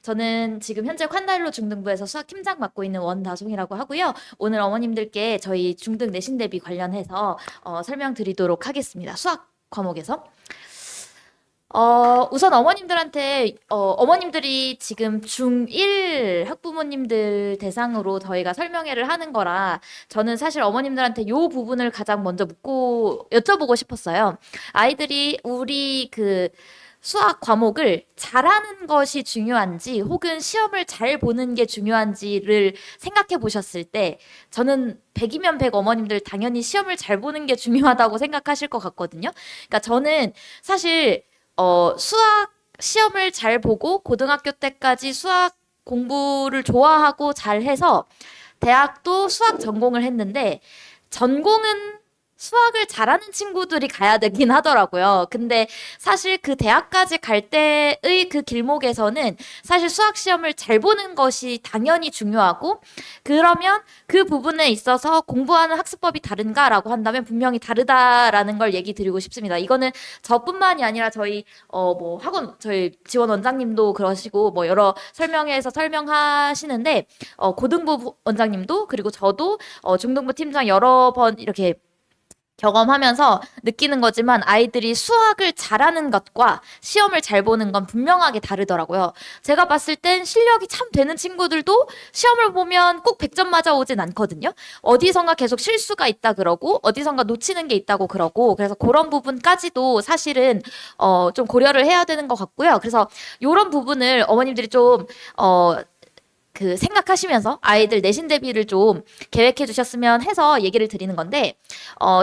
저는 지금 현재 칸달로 중등부에서 수학 팀장 맡고 있는 원다송이라고 하고요. 오늘 어머님들께 저희 중등 내신 대비 관련해서 설명드리도록 하겠습니다. 수학 과목에서. 우선 어머님들한테, 어머님들이 지금 중1 학부모님들 대상으로 저희가 설명회를 하는 거라 저는 사실 어머님들한테 요 부분을 가장 먼저 여쭤보고 싶었어요. 아이들이 우리 수학 과목을 잘하는 것이 중요한지 혹은 시험을 잘 보는 게 중요한지를 생각해 보셨을 때 저는 100이면 100 어머님들 당연히 시험을 잘 보는 게 중요하다고 생각하실 것 같거든요. 그러니까 저는 사실 수학 시험을 잘 보고 고등학교 때까지 수학 공부를 좋아하고 잘해서 대학도 수학 전공을 했는데 전공은 수학을 잘하는 친구들이 가야 되긴 하더라고요. 근데 사실 그 대학까지 갈 때의 그 길목에서는 사실 수학 시험을 잘 보는 것이 당연히 중요하고 그러면 그 부분에 있어서 공부하는 학습법이 다른가라고 한다면 분명히 다르다라는 걸 얘기 드리고 싶습니다. 이거는 저뿐만이 아니라 저희 학원 저희 지원 원장님도 그러시고 여러 설명회에서 설명하시는데 고등부 원장님도 그리고 저도 중등부 팀장 여러 번 이렇게 경험하면서 느끼는 거지만 아이들이 수학을 잘하는 것과 시험을 잘 보는 건 분명하게 다르더라고요. 제가 봤을 땐 실력이 참 되는 친구들도 시험을 보면 꼭 100점 맞아오진 않거든요. 어디선가 계속 실수가 있다 그러고 어디선가 놓치는 게 있다고 그러고 그래서 그런 부분까지도 사실은 좀 고려를 해야 되는 것 같고요. 그래서 이런 부분을 어머님들이 좀 생각하시면서 아이들 내신 대비를 좀 계획해 주셨으면 해서 얘기를 드리는 건데,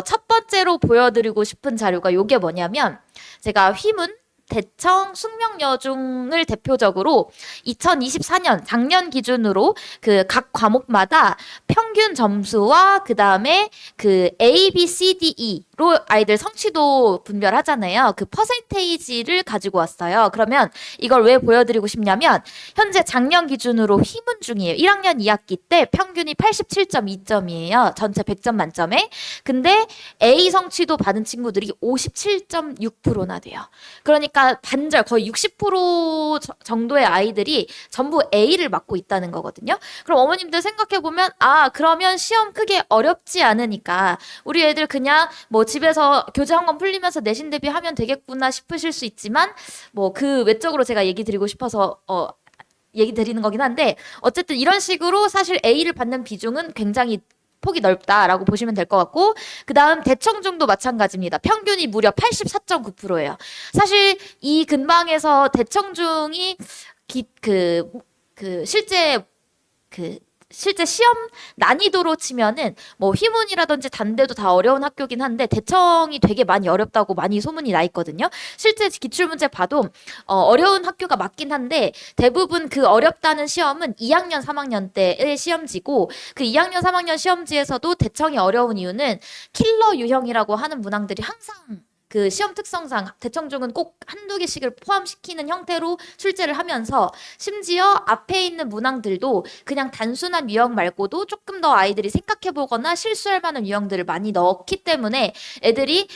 첫 번째로 보여드리고 싶은 자료가 요게 뭐냐면, 제가 휘문, 대청, 숙명여중을 대표적으로 2024년 작년 기준으로 각 과목마다 평균 점수와 그 다음에 A, B, C, D, E로 아이들 성취도 분별하잖아요. 그 퍼센테이지를 가지고 왔어요. 그러면 이걸 왜 보여드리고 싶냐면 현재 작년 기준으로 휘문 중이에요. 1학년 2학기 때 평균이 87.2점이에요. 전체 100점 만점에. 근데 A 성취도 받은 친구들이 57.6%나 돼요. 그러니까 반절 거의 60% 정도의 아이들이 전부 A를 맡고 있다는 거거든요. 그럼 어머님들 생각해보면 그러면 시험 크게 어렵지 않으니까 우리 애들 그냥 집에서 교재 한 권 풀리면서 내신 대비하면 되겠구나 싶으실 수 있지만 그 외적으로 제가 얘기 드리고 싶어서 얘기 드리는 거긴 한데 어쨌든 이런 식으로 사실 A를 받는 비중은 굉장히 폭이 넓다라고 보시면 될 것 같고 그 다음 대청중도 마찬가지입니다. 평균이 무려 84.9%예요. 사실 이 근방에서 대청중이 실제 시험 난이도로 치면은 휘문이라든지 단대도 다 어려운 학교긴 한데 대청이 되게 많이 어렵다고 많이 소문이 나 있거든요. 실제 기출문제 봐도 어려운 학교가 맞긴 한데 대부분 그 어렵다는 시험은 2학년, 3학년 때의 시험지고 그 2학년, 3학년 시험지에서도 대청이 어려운 이유는 킬러 유형이라고 하는 문항들이 항상 그 시험 특성상 대청중은 꼭 한두 개씩을 포함시키는 형태로 출제를 하면서 심지어 앞에 있는 문항들도 그냥 단순한 유형 말고도 조금 더 아이들이 생각해보거나 실수할 만한 유형들을 많이 넣기 때문에 애들이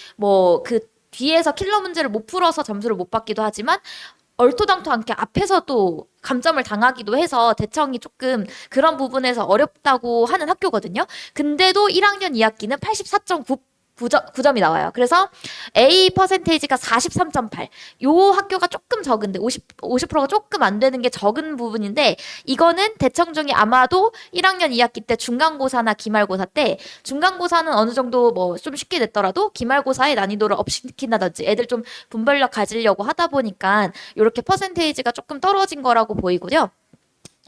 뒤에서 킬러 문제를 못 풀어서 점수를 못 받기도 하지만 얼토당토 않게 앞에서 또 감점을 당하기도 해서 대청이 조금 그런 부분에서 어렵다고 하는 학교거든요. 근데도 1학년 2학기는 84.9점이 나와요. 그래서 A 퍼센테이지가 43.8. 요 학교가 조금 적은데 50%가 조금 안 되는 게 적은 부분인데 이거는 대청중이 아마도 1학년 2학기 때 중간고사나 기말고사 때 중간고사는 어느 정도 좀 쉽게 냈더라도 기말고사의 난이도를 업시킨다든지 애들 좀 분별력 가지려고 하다 보니까 이렇게 퍼센테이지가 조금 떨어진 거라고 보이고요.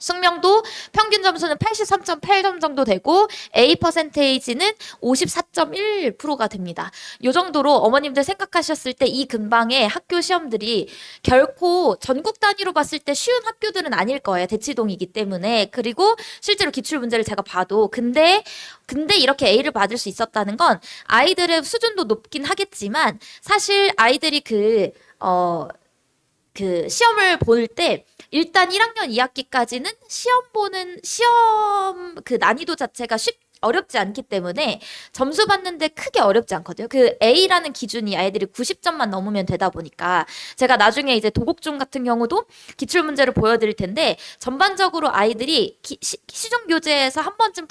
숙명도 평균 점수는 83.8점 정도 되고 A 퍼센테이지는 54.1%가 됩니다. 이 정도로 어머님들 생각하셨을 때 이 근방의 학교 시험들이 결코 전국 단위로 봤을 때 쉬운 학교들은 아닐 거예요. 대치동이기 때문에. 그리고 실제로 기출 문제를 제가 봐도 근데 이렇게 A를 받을 수 있었다는 건 아이들의 수준도 높긴 하겠지만 사실 아이들이 시험을 볼 때 일단 1학년 2학기까지는 시험 난이도 자체가 어렵지 않기 때문에 점수 받는데 크게 어렵지 않거든요. 그 A라는 기준이 아이들이 90점만 넘으면 되다 보니까 제가 나중에 이제 도곡중 같은 경우도 기출 문제를 보여드릴 텐데 전반적으로 아이들이 시중 교재에서 한 번쯤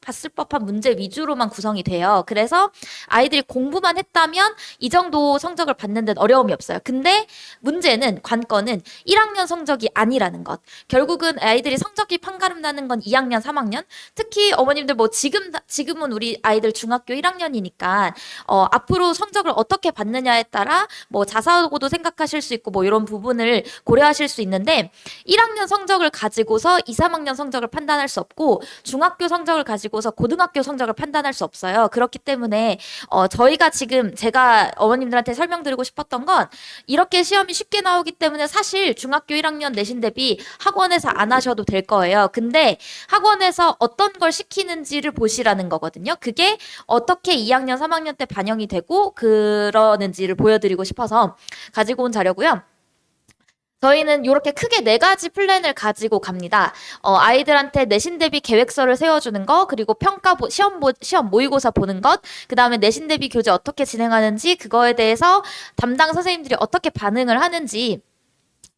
봤을 법한 문제 위주로만 구성이 돼요. 그래서 아이들이 공부만 했다면 이 정도 성적을 받는 데는 어려움이 없어요. 근데 문제는 관건은 1학년 성적이 아니라는 것. 결국은 아이들이 성적이 판가름 나는 건 2학년, 3학년. 특히 어머님들 뭐 지금은 우리 아이들 중학교 1학년이니까 앞으로 성적을 어떻게 받느냐에 따라 뭐 자사고도 생각하실 수 있고 뭐 이런 부분을 고려하실 수 있는데 1학년 성적을 가지고서 2, 3학년 성적을 판단할 수 없고 중학교 성적을 가지고서 고등학교 성적을 판단할 수 없어요. 그렇기 때문에 저희가 지금 제가 어머님들한테 설명드리고 싶었던 건 이렇게 시험이 쉽게 나오기 때문에 사실 중학교 1학년 내신 대비 학원에서 안 하셔도 될 거예요. 근데 학원에서 어떤 걸 시키는지를 보시라는 거거든요. 그게 어떻게 2학년, 3학년 때 반영이 되고 그러는지를 보여드리고 싶어서 가지고 온 자료고요. 저희는 이렇게 크게 4가지 플랜을 가지고 갑니다. 아이들한테 내신 대비 계획서를 세워주는 거, 그리고 시험 모의고사 보는 것, 그 다음에 내신 대비 교재 어떻게 진행하는지, 그거에 대해서 담당 선생님들이 어떻게 반응을 하는지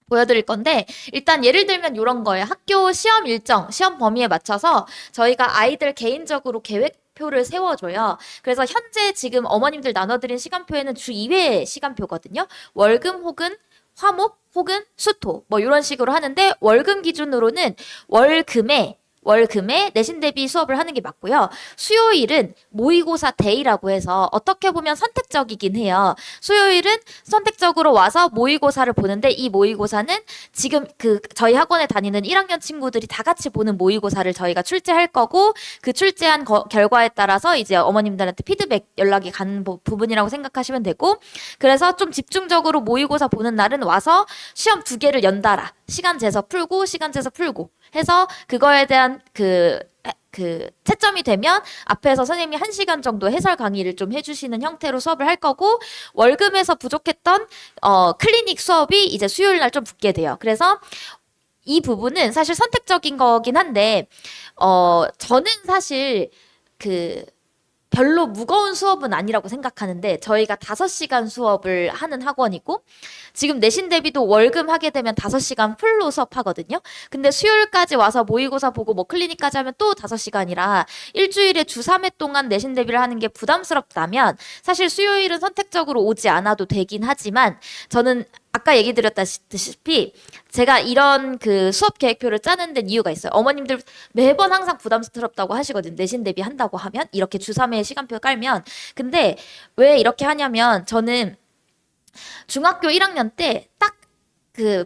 보여드릴 건데, 일단 예를 들면 이런 거예요. 학교 시험 일정, 시험 범위에 맞춰서 저희가 아이들 개인적으로 계획표를 세워줘요. 그래서 현재 지금 어머님들 나눠드린 시간표에는 주 2회 시간표거든요. 월금 혹은 화목 혹은 수토 뭐 이런 식으로 하는데 월금 기준으로는 월금에 내신 대비 수업을 하는 게 맞고요. 수요일은 모의고사 데이라고 해서 어떻게 보면 선택적이긴 해요. 수요일은 선택적으로 와서 모의고사를 보는데 이 모의고사는 지금 저희 학원에 다니는 1학년 친구들이 다 같이 보는 모의고사를 저희가 출제할 거고 그 출제한 결과에 따라서 이제 어머님들한테 피드백 연락이 가는 부분이라고 생각하시면 되고 그래서 좀 집중적으로 모의고사 보는 날은 와서 시험 2개를 연달아 시간 재서 풀고 해서 그거에 대한 채점이 되면 앞에서 선생님이 1시간 정도 해설 강의를 좀 해주시는 형태로 수업을 할 거고 월금에서 부족했던 클리닉 수업이 이제 수요일 날 좀 붙게 돼요. 그래서 이 부분은 사실 선택적인 거긴 한데 저는 사실 별로 무거운 수업은 아니라고 생각하는데 저희가 5시간 수업을 하는 학원이고 지금 내신 대비도 월금 하게 되면 5시간 풀로 수업하거든요. 근데 수요일까지 와서 모의고사 보고 뭐 클리닉까지 하면 또 5시간이라 일주일에 주 3회 동안 내신 대비를 하는 게 부담스럽다면 사실 수요일은 선택적으로 오지 않아도 되긴 하지만 저는 아까 얘기 드렸다시피 제가 이런 수업 계획표를 짜는 데는 이유가 있어요. 어머님들 매번 항상 부담스럽다고 하시거든요. 내신 대비 한다고 하면 이렇게 주 3회 시간표 깔면 근데 왜 이렇게 하냐면 저는 중학교 1학년 때 딱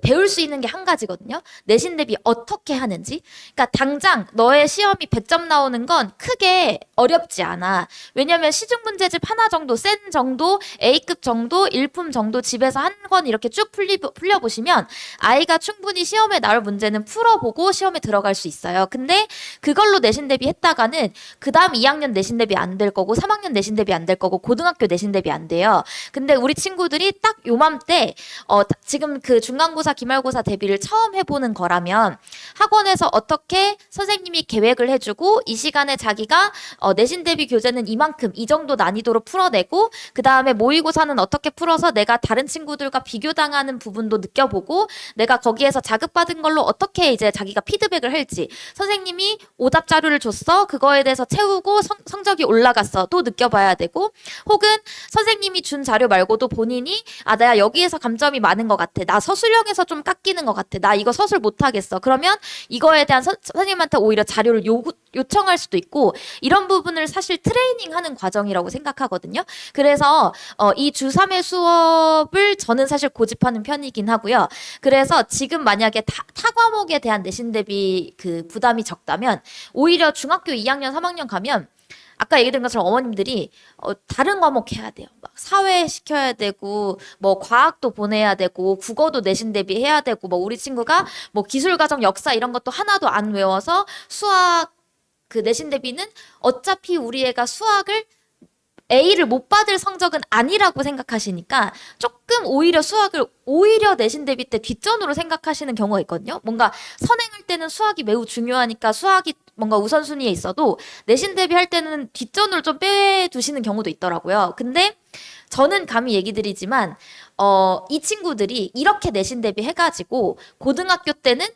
배울 수 있는 게 한 가지거든요. 내신 대비 어떻게 하는지. 그러니까 당장 너의 시험이 100점 나오는 건 크게 어렵지 않아. 왜냐면 시중 문제집 하나 정도, 센 정도, A급 정도, 일품 정도 집에서 한 권 이렇게 쭉 풀려보시면 아이가 충분히 시험에 나올 문제는 풀어보고 시험에 들어갈 수 있어요. 근데 그걸로 내신 대비 했다가는 그 다음 2학년 내신 대비 안 될 거고 3학년 내신 대비 안 될 거고 고등학교 내신 대비 안 돼요. 근데 우리 친구들이 딱 요맘때 지금 중간고사, 기말고사 대비를 처음 해보는 거라면 학원에서 어떻게 선생님이 계획을 해주고 이 시간에 자기가 내신 대비 교재는 이만큼 이 정도 난이도로 풀어내고 그 다음에 모의고사는 어떻게 풀어서 내가 다른 친구들과 비교당하는 부분도 느껴보고 내가 거기에서 자극받은 걸로 어떻게 이제 자기가 피드백을 할지 선생님이 오답 자료를 줬어 그거에 대해서 채우고 성적이 올라갔어 또 느껴봐야 되고 혹은 선생님이 준 자료 말고도 본인이 내가 여기에서 감점이 많은 것 같아 나 서술형에서 좀 깎이는 것 같아. 나 이거 서술 못하겠어. 그러면 이거에 대한 선생님한테 오히려 자료를 요청할 수도 있고 이런 부분을 사실 트레이닝하는 과정이라고 생각하거든요. 그래서 이 주 3회 수업을 저는 사실 고집하는 편이긴 하고요. 그래서 지금 만약에 타 과목에 대한 내신 대비 부담이 적다면 오히려 중학교 2학년, 3학년 가면 아까 얘기 드린 것처럼 어머님들이 다른 과목 해야 돼요. 막 사회 시켜야 되고 뭐 과학도 보내야 되고 국어도 내신 대비 해야 되고 뭐 우리 친구가 뭐 기술과정 역사 이런 것도 하나도 안 외워서 수학 내신 대비는 어차피 우리 애가 수학을 A를 못 받을 성적은 아니라고 생각하시니까 조금 오히려 수학을 오히려 내신 대비 때 뒷전으로 생각하시는 경우가 있거든요. 뭔가 선행할 때는 수학이 매우 중요하니까 수학이 뭔가 우선순위에 있어도 내신 대비 할 때는 뒷전으로 좀 빼두시는 경우도 있더라고요. 근데 저는 감히 얘기 드리지만 이 친구들이 이렇게 내신 대비 해가지고 고등학교 때는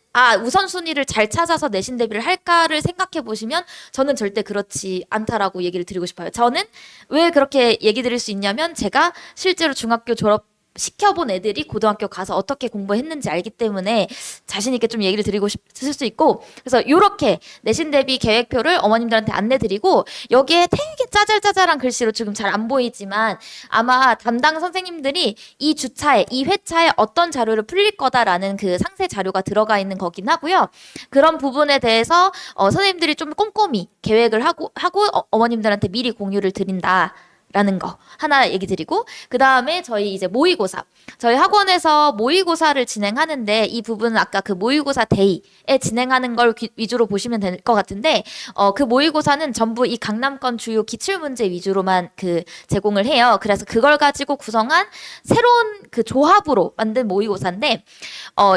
우선순위를 잘 찾아서 내신 대비를 할까를 생각해 보시면 저는 절대 그렇지 않다라고 얘기를 드리고 싶어요. 저는 왜 그렇게 얘기 드릴 수 있냐면 제가 실제로 중학교 졸업 시켜본 애들이 고등학교 가서 어떻게 공부했는지 알기 때문에 자신 있게 좀 얘기를 드리고 싶을 수 있고, 그래서 이렇게 내신 대비 계획표를 어머님들한테 안내드리고, 여기에 되게 짜잘짜잘한 글씨로 지금 잘 안 보이지만 아마 담당 선생님들이 이 주차에 이 회차에 어떤 자료를 풀릴 거다라는 그 상세 자료가 들어가 있는 거긴 하고요. 그런 부분에 대해서 선생님들이 좀 꼼꼼히 계획을 하고 어머님들한테 미리 공유를 드린다. 라는 거 하나 얘기 드리고, 그 다음에 저희 이제 모의고사, 저희 학원에서 모의고사를 진행하는데 이 부분은 아까 그 모의고사 데이에 진행하는 걸 위주로 보시면 될 것 같은데, 그 모의고사는 전부 이 강남권 주요 기출문제 위주로만 그 제공을 해요. 그래서 그걸 가지고 구성한 새로운 그 조합으로 만든 모의고사인데,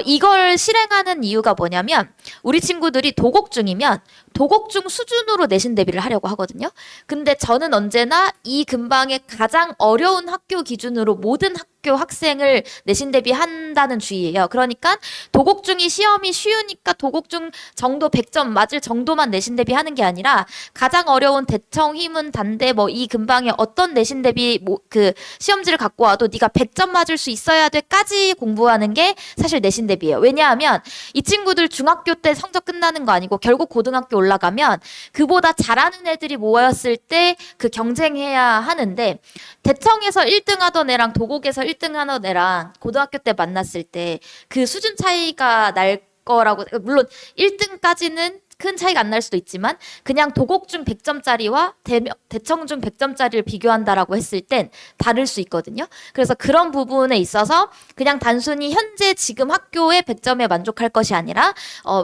이걸 실행하는 이유가 뭐냐면 우리 친구들이 도곡중이면 도곡중 수준으로 내신 대비를 하려고 하거든요. 근데 저는 언제나 이 근방의 가장 어려운 학교 기준으로 모든 학교 학생을 내신 대비한다는 주의예요. 그러니까 도곡중이 시험이 쉬우니까 도곡중 정도 100점 맞을 정도만 내신 대비하는 게 아니라 가장 어려운 대청, 휘문, 단대 뭐 이 근방에 어떤 내신 대비 그 시험지를 갖고 와도 네가 100점 맞을 수 있어야 돼까지 공부하는 게 사실 내신 대비예요. 왜냐하면 이 친구들 중학교 때 성적 끝나는 거 아니고 결국 고등학교 올라가면 그보다 잘하는 애들이 모였을 때 그 경쟁해야 하는데, 대청에서 1등 하던 애랑 도곡에서 1등 하던 애랑 고등학교 때 만났을 때 그 수준 차이가 날 거라고, 물론 1등까지는 큰 차이가 안 날 수도 있지만 그냥 도곡중 100점짜리와 대청중 100점짜리를 비교한다라고 했을 땐 다를 수 있거든요. 그래서 그런 부분에 있어서 그냥 단순히 현재 지금 학교의 100점에 만족할 것이 아니라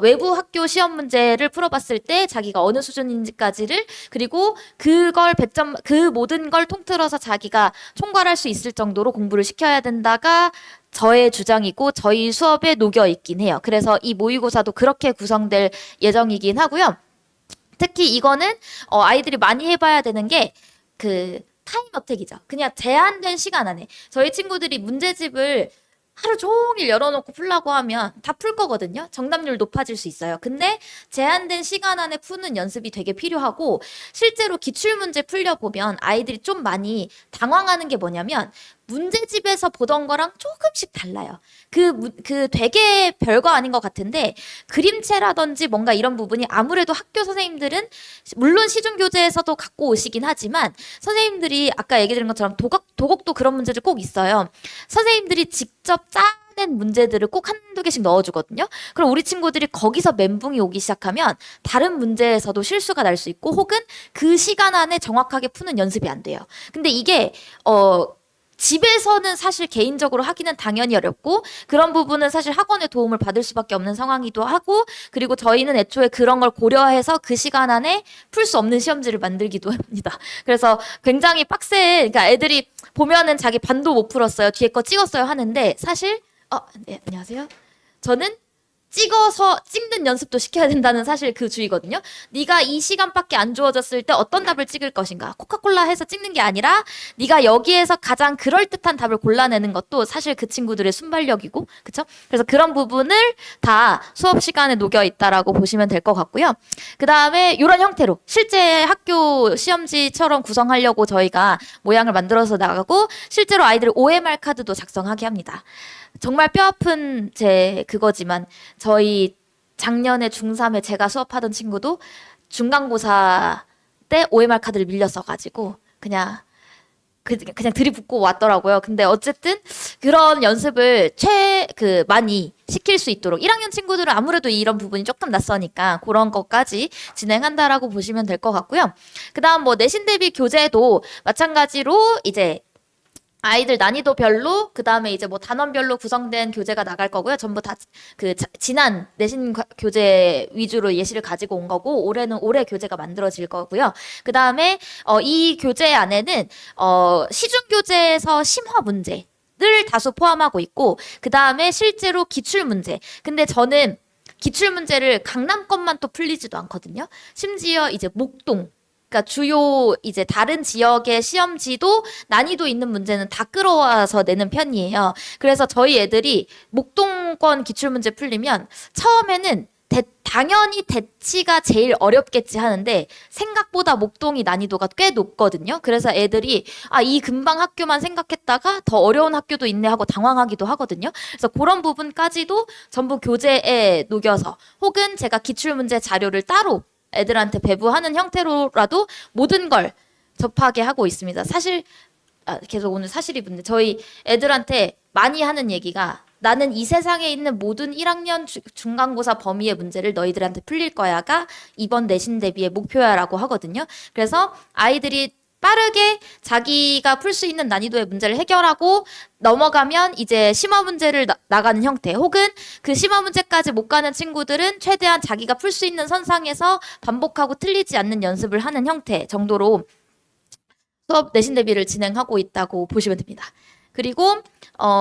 외부 학교 시험 문제를 풀어봤을 때 자기가 어느 수준인지까지를, 그리고 그걸 100점 그 모든 걸 통틀어서 자기가 총괄할 수 있을 정도로 공부를 시켜야 된다가 저의 주장이고 저희 수업에 녹여 있긴 해요. 그래서 이 모의고사도 그렇게 구성될 예정이긴 하고요. 특히 이거는 아이들이 많이 해봐야 되는 게 그 타임 어택이죠. 그냥 제한된 시간 안에 저희 친구들이 문제집을 하루 종일 열어놓고 풀라고 하면 다 풀 거거든요. 정답률 높아질 수 있어요. 근데 제한된 시간 안에 푸는 연습이 되게 필요하고, 실제로 기출문제 풀려보면 아이들이 좀 많이 당황하는 게 뭐냐면 문제집에서 보던 거랑 조금씩 달라요. 그 되게 별거 아닌 것 같은데 그림체라든지 뭔가 이런 부분이 아무래도 학교 선생님들은 물론 시중교재에서도 갖고 오시긴 하지만 선생님들이 아까 얘기 드린 것처럼 도곡도 그런 문제들 꼭 있어요. 선생님들이 직접 짜낸 문제들을 꼭 한두 개씩 넣어주거든요. 그럼 우리 친구들이 거기서 멘붕이 오기 시작하면 다른 문제에서도 실수가 날 수 있고, 혹은 그 시간 안에 정확하게 푸는 연습이 안 돼요. 근데 이게 집에서는 사실 개인적으로 하기는 당연히 어렵고, 그런 부분은 사실 학원의 도움을 받을 수밖에 없는 상황이기도 하고, 그리고 저희는 애초에 그런 걸 고려해서 그 시간 안에 풀 수 없는 시험지를 만들기도 합니다. 그래서 굉장히 그러니까 애들이 보면은 자기 반도 못 풀었어요, 뒤에 거 찍었어요 하는데, 사실 네, 안녕하세요. 저는 찍어서 찍는 연습도 시켜야 된다는 사실 그 주의거든요. 네가 이 시간밖에 안 주어졌을 때 어떤 답을 찍을 것인가, 코카콜라 해서 찍는 게 아니라 네가 여기에서 가장 그럴듯한 답을 골라내는 것도 사실 그 친구들의 순발력이고, 그쵸? 그래서 그런 부분을 다 수업 시간에 녹여 있다라고 보시면 될 것 같고요. 그 다음에 이런 형태로 실제 학교 시험지처럼 구성하려고 저희가 모양을 만들어서 나가고, 실제로 아이들이 OMR 카드도 작성하게 합니다. 정말 뼈아픈 제 그거지만 저희 작년에 중3에 제가 수업하던 친구도 중간고사 때 OMR 카드를 밀렸어가지고 그냥 들이붓고 왔더라고요. 근데 어쨌든 그런 연습을 많이 시킬 수 있도록 1학년 친구들은 아무래도 이런 부분이 조금 낯서니까 그런 것까지 진행한다라고 보시면 될 것 같고요. 그 다음 뭐 내신 대비 교재도 마찬가지로 이제 아이들 난이도별로 그다음에 이제 뭐 단원별로 구성된 교재가 나갈 거고요. 전부 다 그 지난 내신 교재 위주로 예시를 가지고 온 거고 올해는 올해 교재가 만들어질 거고요. 그다음에 이 교재 안에는 시중 교재에서 심화 문제 를 다수 포함하고 있고 그다음에 실제로 기출 문제. 근데 저는 기출 문제를 강남 것만 또 풀리지도 않거든요. 심지어 이제 목동 그러니까 주요 이제 다른 지역의 시험지도 난이도 있는 문제는 다 끌어와서 내는 편이에요. 그래서 저희 애들이 목동권 기출문제 풀리면 처음에는 당연히 대치가 제일 어렵겠지 하는데 생각보다 목동이 난이도가 꽤 높거든요. 그래서 애들이 이 근방 학교만 생각했다가 더 어려운 학교도 있네 하고 당황하기도 하거든요. 그래서 그런 부분까지도 전부 교재에 녹여서 혹은 제가 기출문제 자료를 따로 애들한테 배부하는 형태로라도 모든 걸 접하게 하고 있습니다. 사실 계속 오늘 사실이 붙네. 저희 애들한테 많이 하는 얘기가 나는 이 세상에 있는 모든 1학년 중간고사 범위의 문제를 너희들한테 풀릴 거야가 이번 내신 대비의 목표야라고 하거든요. 그래서 아이들이 빠르게 자기가 풀 수 있는 난이도의 문제를 해결하고 넘어가면 이제 심화 문제를 나가는 형태 혹은 그 심화 문제까지 못 가는 친구들은 최대한 자기가 풀 수 있는 선상에서 반복하고 틀리지 않는 연습을 하는 형태 정도로 수업 내신 대비를 진행하고 있다고 보시면 됩니다. 그리고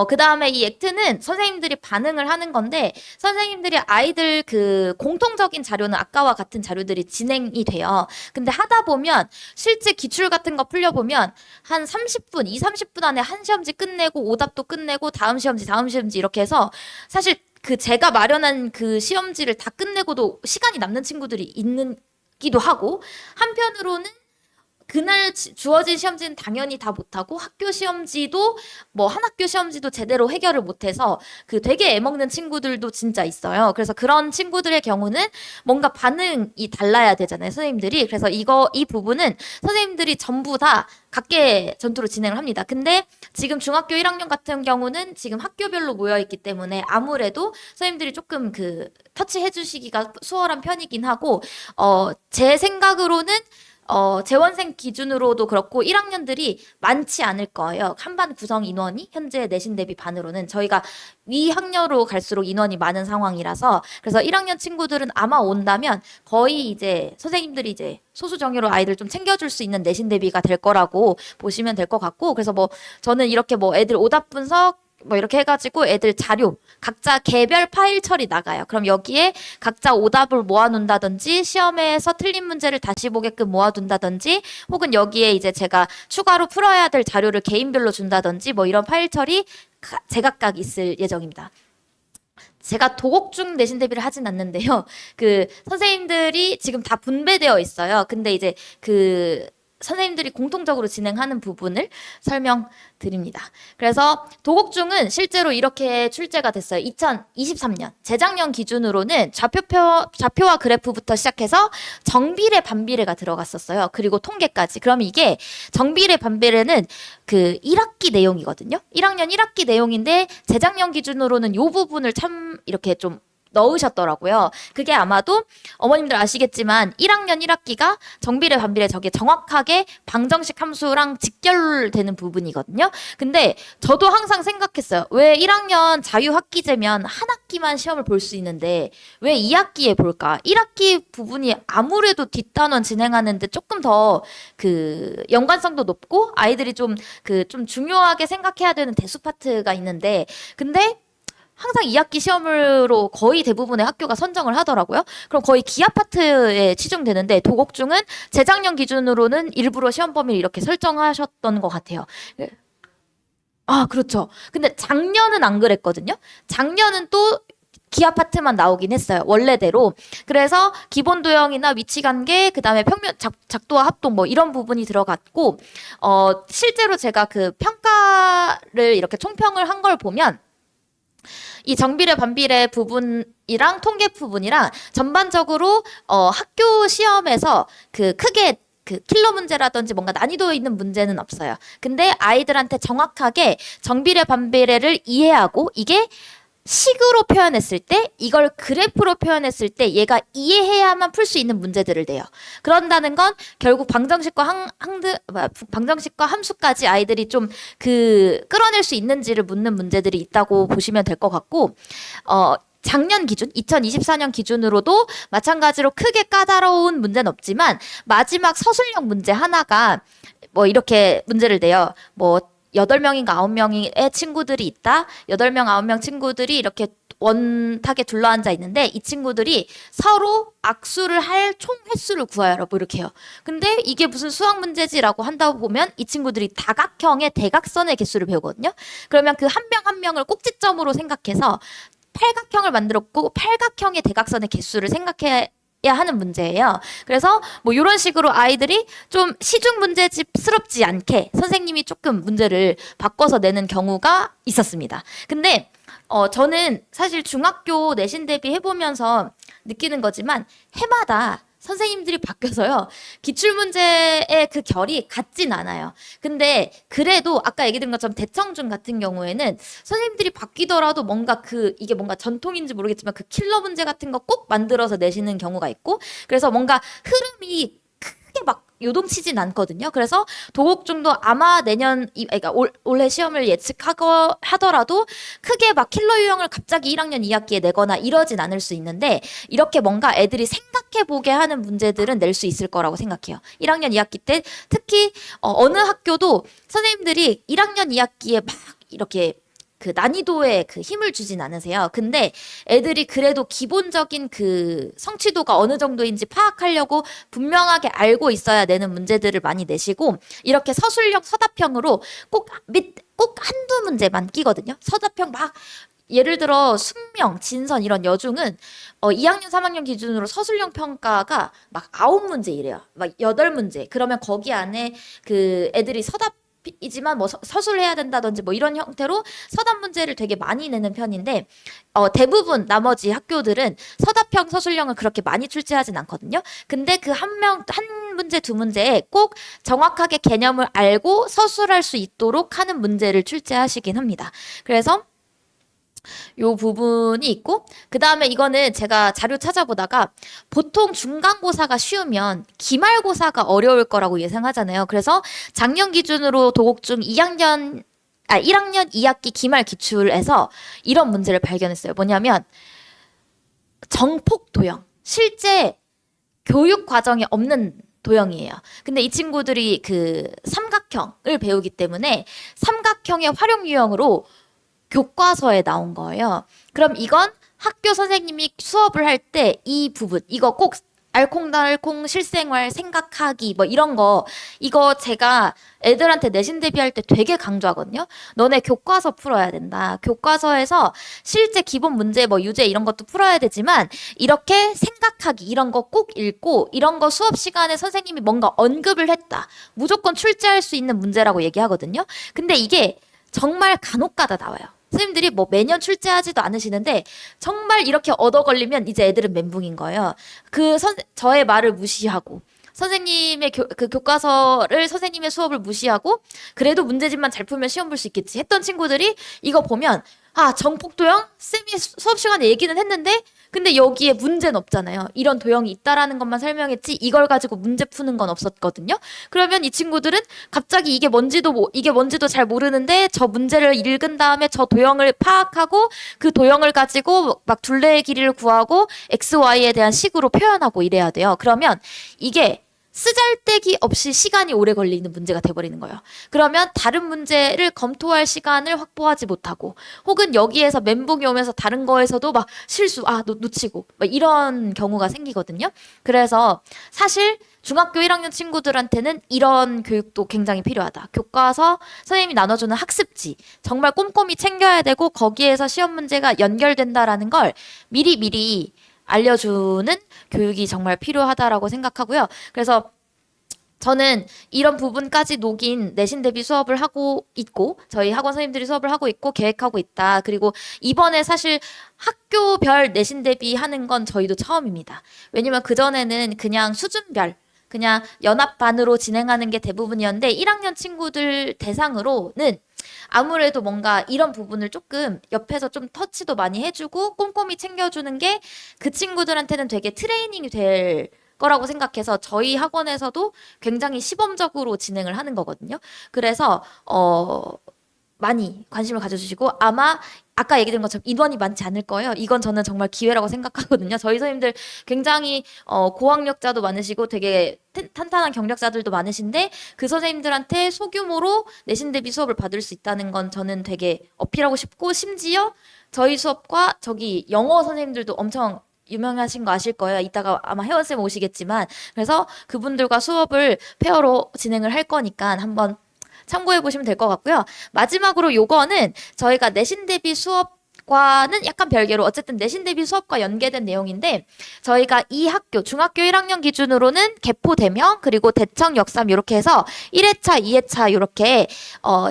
그 다음에 이 액트는 선생님들이 반응을 하는 건데 선생님들이 아이들 그 공통적인 자료는 아까와 같은 자료들이 진행이 돼요. 근데 하다 보면 실제 기출 같은 거 풀려보면 한 30분, 30분 안에 한 시험지 끝내고 오답도 끝내고 다음 시험지 이렇게 해서 사실 그 제가 마련한 그 시험지를 다 끝내고도 시간이 남는 친구들이 있기도 하고 한편으로는 그날 주어진 시험지는 당연히 다 못하고 학교 시험지도 뭐 한 학교 시험지도 제대로 해결을 못해서 그 되게 애먹는 친구들도 진짜 있어요. 그래서 그런 친구들의 경우는 뭔가 반응이 달라야 되잖아요, 선생님들이. 그래서 이 부분은 선생님들이 전부 다 각계 전투로 진행을 합니다. 근데 지금 중학교 1학년 같은 경우는 지금 학교별로 모여 있기 때문에 아무래도 선생님들이 조금 그 터치해 주시기가 수월한 편이긴 하고 제 생각으로는 재원생 기준으로도 그렇고 1학년들이 많지 않을 거예요. 한반 구성 인원이 현재 내신 대비 반으로는 저희가 위 학년으로 갈수록 인원이 많은 상황이라서 그래서 1학년 친구들은 아마 온다면 거의 이제 선생님들이 이제 소수 정예로 아이들 좀 챙겨줄 수 있는 내신 대비가 될 거라고 보시면 될 것 같고 그래서 뭐 저는 이렇게 뭐 애들 오답 분석 뭐 이렇게 해가지고 애들 자료 각자 개별 파일 처리 나가요. 그럼 여기에 각자 오답을 모아놓는다든지 시험에서 틀린 문제를 다시 보게끔 모아둔다든지 혹은 여기에 이제 제가 추가로 풀어야 될 자료를 개인별로 준다든지 뭐 이런 파일 처리 제각각 있을 예정입니다. 제가 도곡중 내신 대비를 하진 않는데요. 그 선생님들이 지금 다 분배되어 있어요. 근데 이제 그 선생님들이 공통적으로 진행하는 부분을 설명드립니다. 그래서 도곡중은 실제로 이렇게 출제가 됐어요. 2023년 재작년 기준으로는 좌표와 그래프부터 시작해서 정비례 반비례가 들어갔었어요. 그리고 통계까지. 그럼 이게 정비례 반비례는 그 1학기 내용이거든요. 1학년 1학기 내용인데 재작년 기준으로는 이 부분을 참 이렇게 좀 넣으셨더라고요. 그게 아마도 어머님들 아시겠지만 1학년 1학기가 정비례 반비례 저게 정확하게 방정식 함수랑 직결되는 부분이거든요. 근데 저도 항상 생각했어요. 왜 1학년 자유학기제면 한 학기만 시험을 볼 수 있는데 왜 2학기에 볼까? 1학기 부분이 아무래도 뒷단원 진행하는데 조금 더 그 연관성도 높고 아이들이 좀 중요하게 생각해야 되는 대수 파트가 있는데 근데 항상 2학기 시험으로 거의 대부분의 학교가 선정을 하더라고요. 그럼 거의 기하 파트에 치중되는데 도곡중은 재작년 기준으로는 일부러 시험 범위를 이렇게 설정하셨던 것 같아요. 그렇죠. 근데 작년은 안 그랬거든요. 작년은 또 기하 파트만 나오긴 했어요. 원래대로. 그래서 기본 도형이나 위치 관계, 그다음에 평면 작도와 합동 뭐 이런 부분이 들어갔고 실제로 제가 그 평가를 이렇게 총평을 한 걸 보면 이 정비례 반비례 부분이랑 통계 부분이랑 전반적으로 학교 시험에서 그 크게 그 킬러 문제라든지 뭔가 난이도 있는 문제는 없어요. 근데 아이들한테 정확하게 정비례 반비례를 이해하고 이게 식으로 표현했을 때, 이걸 그래프로 표현했을 때 얘가 이해해야만 풀 수 있는 문제들을 내요. 그런다는 건 결국 방정식과 함수까지 아이들이 좀 끌어낼 수 있는지를 묻는 문제들이 있다고 보시면 될 것 같고, 작년 기준, 2024년 기준으로도 마찬가지로 크게 까다로운 문제는 없지만 마지막 서술형 문제 하나가 뭐 이렇게 문제를 내요. 뭐 8명인가 9명의 친구들이 있다. 8명, 9명 친구들이 이렇게 원탁에 둘러앉아 있는데 이 친구들이 서로 악수를 할 총 횟수를 구하여라 뭐 이렇게 해요. 근데 이게 무슨 수학 문제지라고 한다고 보면 이 친구들이 다각형의 대각선의 개수를 배우거든요. 그러면 그 한 명 한 명을 꼭지점으로 생각해서 팔각형을 만들었고 팔각형의 대각선의 개수를 생각해야 하는 문제예요. 그래서 뭐 이런 식으로 아이들이 좀 시중 문제집스럽지 않게 선생님이 조금 문제를 바꿔서 내는 경우가 있었습니다. 근데 저는 사실 중학교 내신 대비 해보면서 느끼는 거지만 해마다 선생님들이 바뀌어서요. 기출문제의 그 결이 같진 않아요. 근데 그래도 아까 얘기 드린 것처럼 대청중 같은 경우에는 선생님들이 바뀌더라도 뭔가 이게 뭔가 전통인지 모르겠지만 그 킬러 문제 같은 거 꼭 만들어서 내시는 경우가 있고 그래서 뭔가 흐름이 크게 막 요동치진 않거든요. 그래서 도곡중도 아마 그러니까 올해 시험을 하더라도 크게 막 킬러 유형을 갑자기 1학년 2학기에 내거나 이러진 않을 수 있는데 이렇게 뭔가 애들이 생각해보게 하는 문제들은 낼 수 있을 거라고 생각해요. 1학년 2학기 때 특히 어느 학교도 선생님들이 1학년 2학기에 막 이렇게 그 난이도에 그 힘을 주진 않으세요. 근데 애들이 그래도 기본적인 그 성취도가 어느 정도인지 파악하려고 분명하게 알고 있어야 되는 문제들을 많이 내시고 이렇게 서술형 서답형으로 꼭 한두 문제만 끼거든요. 서답형 막 예를 들어 숙명, 진선 이런 여중은 2학년, 3학년 기준으로 서술형 평가가 막 9문제 이래요. 막 8문제. 그러면 거기 안에 그 애들이 이지만 뭐 서술해야 된다든지 뭐 이런 형태로 서답 문제를 되게 많이 내는 편인데 대부분 나머지 학교들은 서답형 서술형을 그렇게 많이 출제하진 않거든요. 근데 그 한 문제 두 문제에 꼭 정확하게 개념을 알고 서술할 수 있도록 하는 문제를 출제하시긴 합니다. 그래서 요 부분이 있고 그 다음에 이거는 제가 자료 찾아보다가 보통 중간고사가 쉬우면 기말고사가 어려울 거라고 예상하잖아요. 그래서 작년 기준으로 도곡중 1학년 2학기 기말 기출에서 이런 문제를 발견했어요. 뭐냐면 정폭 도형. 실제 교육 과정에 없는 도형이에요. 근데 이 친구들이 그 삼각형을 배우기 때문에 삼각형의 활용 유형으로 교과서에 나온 거예요. 그럼 이건 학교 선생님이 수업을 할 때 이 부분, 이거 꼭 알콩달콩 실생활 생각하기 뭐 이런 거 이거 제가 애들한테 내신 대비할 때 되게 강조하거든요. 너네 교과서 풀어야 된다. 교과서에서 실제 기본 문제 뭐 유제 이런 것도 풀어야 되지만 이렇게 생각하기 이런 거 꼭 읽고 이런 거 수업 시간에 선생님이 뭔가 언급을 했다. 무조건 출제할 수 있는 문제라고 얘기하거든요. 근데 이게 정말 간혹가다 나와요. 선생님들이 뭐 매년 출제하지도 않으시는데 정말 이렇게 얻어 걸리면 이제 애들은 멘붕인 거예요. 저의 말을 무시하고 선생님의 교과서를 선생님의 수업을 무시하고 그래도 문제집만 잘 풀면 시험 볼 수 있겠지 했던 친구들이 이거 보면 정폭도형? 쌤이 수업 시간에 얘기는 했는데 근데 여기에 문제는 없잖아요. 이런 도형이 있다라는 것만 설명했지 이걸 가지고 문제 푸는 건 없었거든요. 그러면 이 친구들은 갑자기 이게 뭔지도 잘 모르는데 저 문제를 읽은 다음에 저 도형을 파악하고 그 도형을 가지고 막 둘레의 길이를 구하고 x, y에 대한 식으로 표현하고 이래야 돼요. 그러면 이게 쓰잘데기 없이 시간이 오래 걸리는 문제가 돼버리는 거예요. 그러면 다른 문제를 검토할 시간을 확보하지 못하고 혹은 여기에서 멘붕이 오면서 다른 거에서도 막 실수, 놓치고 막 이런 경우가 생기거든요. 그래서 사실 중학교 1학년 친구들한테는 이런 교육도 굉장히 필요하다. 교과서 선생님이 나눠주는 학습지 정말 꼼꼼히 챙겨야 되고 거기에서 시험 문제가 연결된다라는 걸 미리 알려주는 교육이 정말 필요하다라고 생각하고요. 그래서 저는 이런 부분까지 녹인 내신 대비 수업을 하고 있고 저희 학원 선생님들이 수업을 하고 있고 계획하고 있다. 그리고 이번에 사실 학교별 내신 대비 하는 건 저희도 처음입니다. 왜냐면 그전에는 그냥 수준별 그냥 연합반으로 진행하는 게 대부분이었는데 1학년 친구들 대상으로는 아무래도 뭔가 이런 부분을 조금 옆에서 좀 터치도 많이 해주고 꼼꼼히 챙겨주는 게 그 친구들한테는 되게 트레이닝이 될 거라고 생각해서 저희 학원에서도 굉장히 시범적으로 진행을 하는 거거든요. 그래서 많이 관심을 가져주시고 아마 아까 얘기 드린 것처럼 인원이 많지 않을 거예요. 이건 저는 정말 기회라고 생각하거든요. 저희 선생님들 굉장히 고학력자도 많으시고 되게 탄탄한 경력자들도 많으신데 그 선생님들한테 소규모로 내신 대비 수업을 받을 수 있다는 건 저는 되게 어필하고 싶고 심지어 저희 수업과 저기 영어 선생님들도 엄청 유명하신 거 아실 거예요. 이따가 아마 혜원쌤 오시겠지만 그래서 그분들과 수업을 페어로 진행을 할 거니까 한번 참고해 보시면 될 것 같고요. 마지막으로 요거는 저희가 내신 대비 수업과는 약간 별개로 어쨌든 내신 대비 수업과 연계된 내용인데 저희가 이 학교 중학교 1학년 기준으로는 개포 대명 그리고 대청 역삼 이렇게 해서 1회차, 2회차 이렇게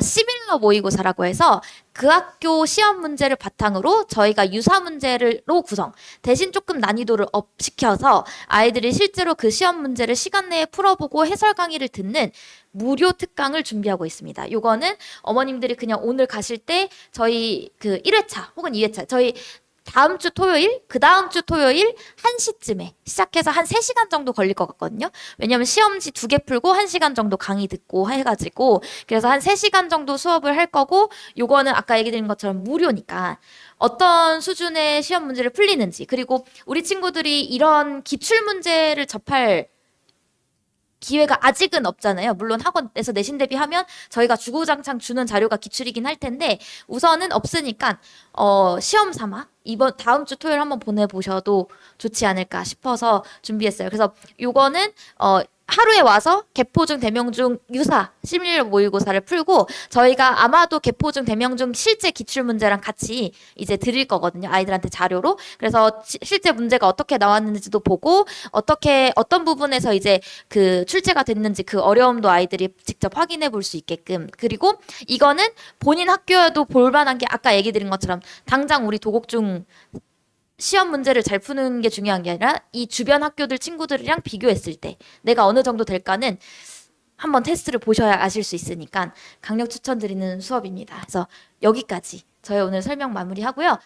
시밀러 모의고사라고 해서 그 학교 시험 문제를 바탕으로 저희가 유사 문제로 구성 대신 조금 난이도를 업시켜서 아이들이 실제로 그 시험 문제를 시간 내에 풀어보고 해설 강의를 듣는 무료 특강을 준비하고 있습니다. 요거는 어머님들이 그냥 오늘 가실 때 저희 그 1회차 혹은 2회차 저희 다음 주 토요일, 그 다음 주 토요일 1시쯤에 시작해서 한 3시간 정도 걸릴 것 같거든요. 왜냐면 시험지 2개 풀고 1시간 정도 강의 듣고 해가지고 그래서 한 3시간 정도 수업을 할 거고 요거는 아까 얘기 드린 것처럼 무료니까 어떤 수준의 시험 문제를 풀리는지 그리고 우리 친구들이 이런 기출 문제를 접할 기회가 아직은 없잖아요. 물론 학원에서 내신 대비하면 저희가 주구장창 주는 자료가 기출이긴 할 텐데 우선은 없으니까 시험 삼아 이번 다음 주 토요일 한번 보내보셔도 좋지 않을까 싶어서 준비했어요. 그래서 요거는 하루에 와서 개포중, 대명중, 유사, 시밀러 모의고사를 풀고 저희가 아마도 개포중, 대명중 실제 기출문제랑 같이 이제 드릴 거거든요. 아이들한테 자료로. 그래서 실제 문제가 어떻게 나왔는지도 보고 어떤 부분에서 이제 그 출제가 됐는지 그 어려움도 아이들이 직접 확인해 볼 수 있게끔. 그리고 이거는 본인 학교에도 볼만한 게 아까 얘기 드린 것처럼 당장 우리 도곡중 시험 문제를 잘 푸는 게 중요한 게 아니라 이 주변 학교들 친구들이랑 비교했을 때 내가 어느 정도 될까는 한번 테스트를 보셔야 아실 수 있으니까 강력 추천드리는 수업입니다. 그래서 여기까지 저희 오늘 설명 마무리하고요.